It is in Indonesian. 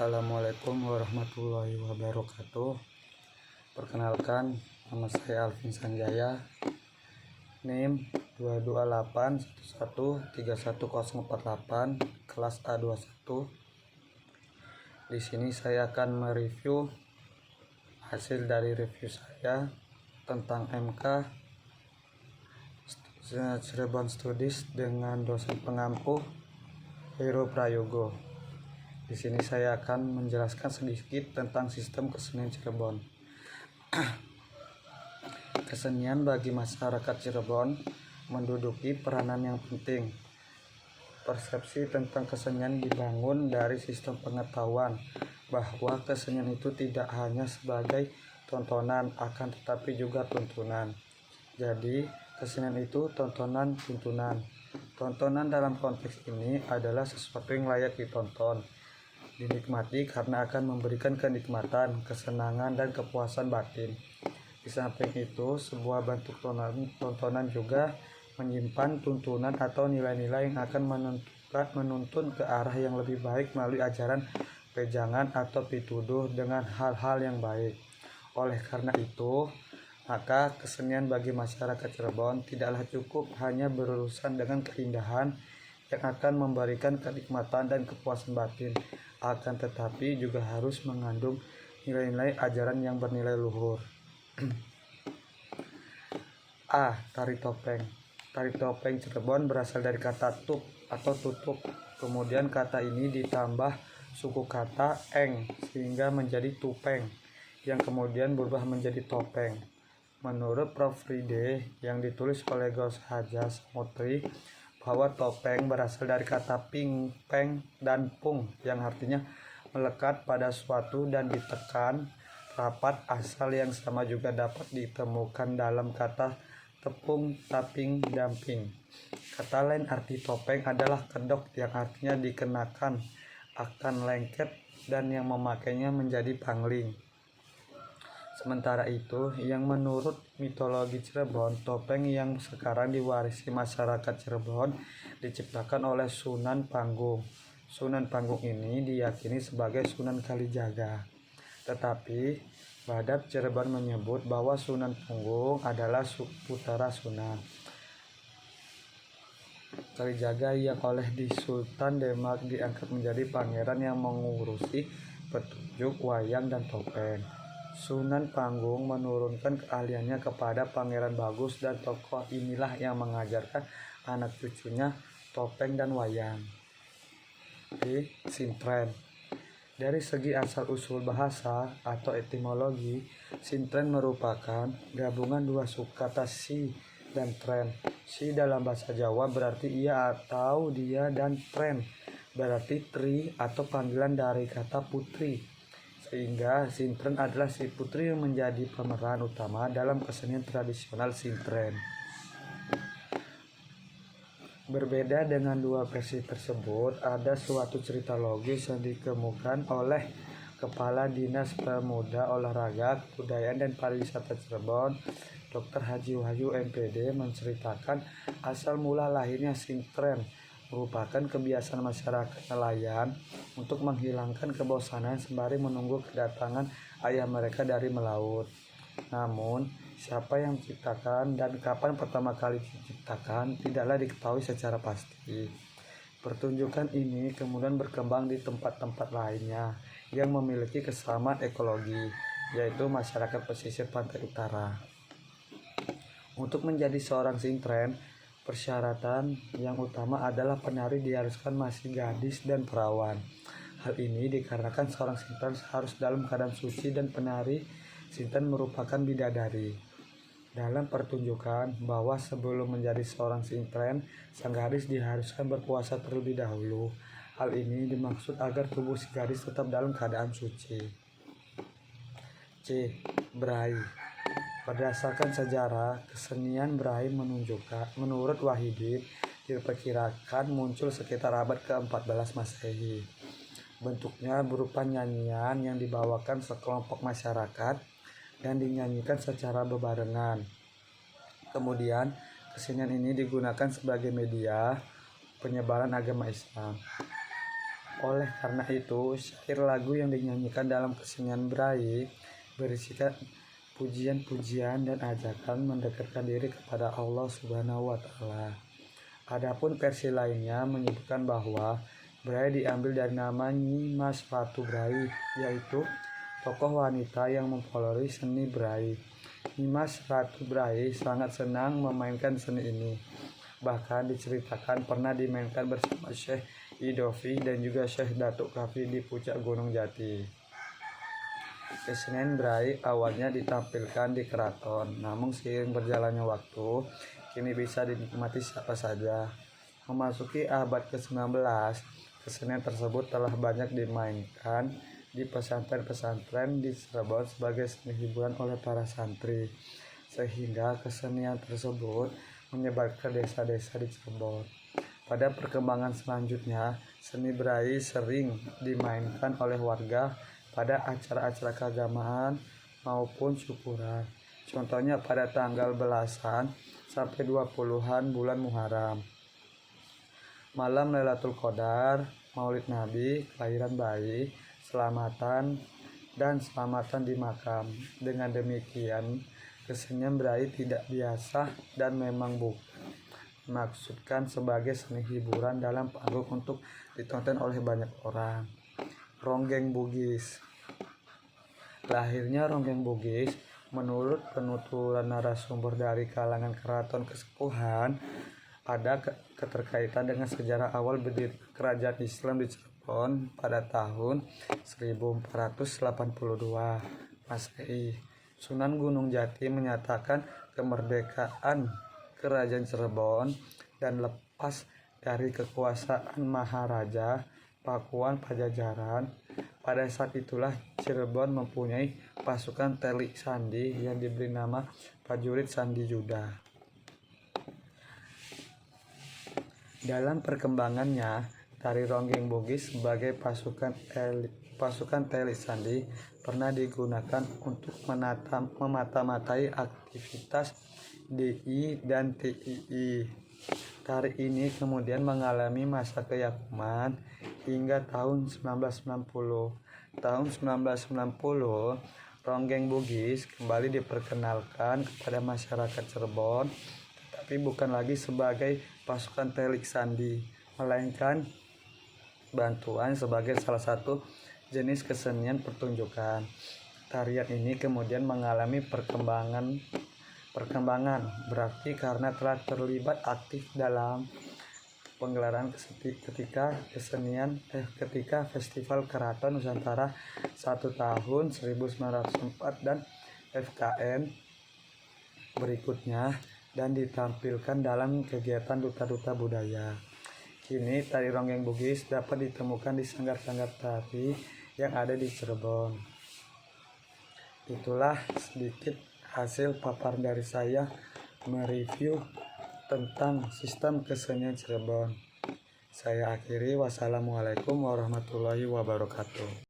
Assalamualaikum warahmatullahi wabarakatuh. Perkenalkan, nama saya Alvin Sanjaya, NIM 228113148, kelas A21. Di sini saya akan mereview hasil dari review saya tentang MK Cirebon Studies dengan dosen pengampu Heru Prayogo. Di sini saya akan menjelaskan sedikit tentang sistem kesenian Cirebon. Kesenian bagi masyarakat Cirebon menduduki peranan yang penting. Persepsi tentang kesenian dibangun dari sistem pengetahuan bahwa kesenian itu tidak hanya sebagai tontonan, akan tetapi juga tuntunan. Jadi, kesenian itu tontonan tuntunan. Tontonan dalam konteks ini adalah sesuatu yang layak ditonton, dinikmati karena akan memberikan kenikmatan, kesenangan, dan kepuasan batin. Di samping itu, sebuah bentuk tontonan juga menyimpan tuntunan atau nilai-nilai yang akan menuntun ke arah yang lebih baik melalui ajaran, pejangan, atau pituduh dengan hal-hal yang baik. Oleh karena itu, maka kesenian bagi masyarakat Cirebon tidaklah cukup hanya berurusan dengan keindahan yang akan memberikan kenikmatan dan kepuasan batin, akan tetapi juga harus mengandung nilai-nilai ajaran yang bernilai luhur. A. Tari topeng. Tari topeng Cirebon berasal dari kata tup atau tutup. Kemudian kata ini ditambah suku kata eng sehingga menjadi tupeng, yang kemudian berubah menjadi topeng. Menurut Prof. Ride yang ditulis oleh Gos Haja Samotri, bahwa topeng berasal dari kata ping, peng, dan pung yang artinya melekat pada suatu dan ditekan rapat. Asal yang sama juga dapat ditemukan dalam kata tepung, taping, damping. Kata lain arti topeng adalah kedok yang artinya dikenakan, akan lengket, dan yang memakainya menjadi pangling. Sementara itu, yang menurut mitologi Cirebon, topeng yang sekarang diwarisi masyarakat Cirebon diciptakan oleh Sunan Panggung. Sunan Panggung ini diyakini sebagai Sunan Kalijaga. Tetapi, Badak Cirebon menyebut bahwa Sunan Panggung adalah putra Sunan Kalijaga yang oleh di Sultan Demak diangkat menjadi pangeran yang mengurusi petunjuk, wayang, dan topeng. Sunan Panggung menurunkan keahliannya kepada Pangeran Bagus, dan tokoh inilah yang mengajarkan anak cucunya topeng dan wayang. Sintren. Dari segi asal-usul bahasa atau etimologi, sintren merupakan gabungan dua suku kata si dan tren. Si dalam bahasa Jawa berarti ia atau dia, dan tren berarti tri atau panggilan dari kata putri. Sehingga sintren adalah si putri yang menjadi pemeran utama dalam kesenian tradisional sintren. Berbeda dengan dua versi tersebut, ada suatu cerita logis yang dikemukakan oleh Kepala Dinas Pemuda, Olahraga, Kebudayaan, dan Pariwisata Cirebon, Dr. Haji Wahyu MPD, menceritakan asal mula lahirnya sintren merupakan kebiasaan masyarakat nelayan untuk menghilangkan kebosanan sembari menunggu kedatangan ayah mereka dari melaut. Namun, siapa yang menciptakan dan kapan pertama kali diciptakan tidaklah diketahui secara pasti. Pertunjukan ini kemudian berkembang di tempat-tempat lainnya yang memiliki kesamaan ekologi, yaitu masyarakat pesisir pantai utara. Untuk menjadi seorang sintren, persyaratan yang utama adalah penari diharuskan masih gadis dan perawan. Hal ini dikarenakan seorang sintren harus dalam keadaan suci dan penari sintren merupakan bidadari. Dalam pertunjukan, bahwa sebelum menjadi seorang sintren, sang gadis diharuskan berpuasa terlebih dahulu. Hal ini dimaksud agar tubuh si gadis tetap dalam keadaan suci. C. Berai. Berdasarkan sejarah, kesenian berai menurut Wahidin diperkirakan muncul sekitar abad ke-14 Masehi. Bentuknya berupa nyanyian yang dibawakan sekelompok masyarakat dan dinyanyikan secara bebarengan. Kemudian, kesenian ini digunakan sebagai media penyebaran agama Islam. Oleh karena itu, syair lagu yang dinyanyikan dalam kesenian Braille berisikan pujian-pujian dan ajakan mendekatkan diri kepada Allah Subhanahu wa Ta'ala. Adapun versi lainnya menyebutkan bahwa Braille diambil dari nama Nyi Mas Ratu Braille, yaitu tokoh wanita yang mempelopori seni Braille. Nyi Mas Ratu Braille sangat senang memainkan seni ini. Bahkan diceritakan pernah dimainkan bersama Syekh Idofi dan juga Syekh Datuk Kafi di puncak Gunung Jati. Kesenian Braille awalnya ditampilkan di keraton, namun seiring berjalannya waktu, kini bisa dinikmati siapa saja. Memasuki abad ke-19, kesenian tersebut telah banyak dimainkan di pesantren-pesantren di Cirebon sebagai seni hiburan oleh para santri, sehingga kesenian tersebut menyebar ke desa-desa di Cirebon. Pada perkembangan selanjutnya, seni Braille sering dimainkan oleh warga pada acara-acara keagamaan maupun syukuran. Contohnya pada tanggal belasan sampai 20-an bulan Muharram, malam Lailatul Qadar, Maulid Nabi, kelahiran bayi, selamatan di makam. Dengan demikian, kesenian Braille tidak biasa dan memang bukan dimaksudkan sebagai seni hiburan dalam panggung untuk ditonton oleh banyak orang. Ronggeng Bugis. Lahirnya Ronggeng Bugis menurut penuturan narasumber dari kalangan keraton kesepuhan ada keterkaitan dengan sejarah awal berdiri kerajaan Islam di Cirebon pada tahun 1482 Masehi. Sunan Gunung Jati menyatakan kemerdekaan Kerajaan Cirebon dan lepas dari kekuasaan Maharaja Pakuan Pajajaran. Pada saat itulah Cirebon mempunyai pasukan Telik Sandi yang diberi nama Prajurit Sandi Juda. Dalam perkembangannya, tari Ronggeng Bugis sebagai pasukan Telik Sandi pernah digunakan untuk memata-matai aktivitas DI dan TII. Tari ini kemudian mengalami masa keyakuman hingga tahun 1990. Tahun 1990, Ronggeng Bugis kembali diperkenalkan kepada masyarakat Cirebon, tetapi bukan lagi sebagai pasukan Telik Sandi, melainkan bantuan sebagai salah satu jenis kesenian pertunjukan. Tarian ini kemudian mengalami perkembangan berarti karena telah terlibat aktif dalam penggelaran ketika Festival Keraton Nusantara 1 tahun 1904 dan FKN berikutnya dan ditampilkan dalam kegiatan duta-duta budaya. Kini tari Ronggeng Bugis dapat ditemukan di sanggar-sanggar tari yang ada di Cirebon. Itulah sedikit hasil paparan dari saya mereview tentang sistem kesenian Cirebon. Saya akhiri, wassalamualaikum warahmatullahi wabarakatuh.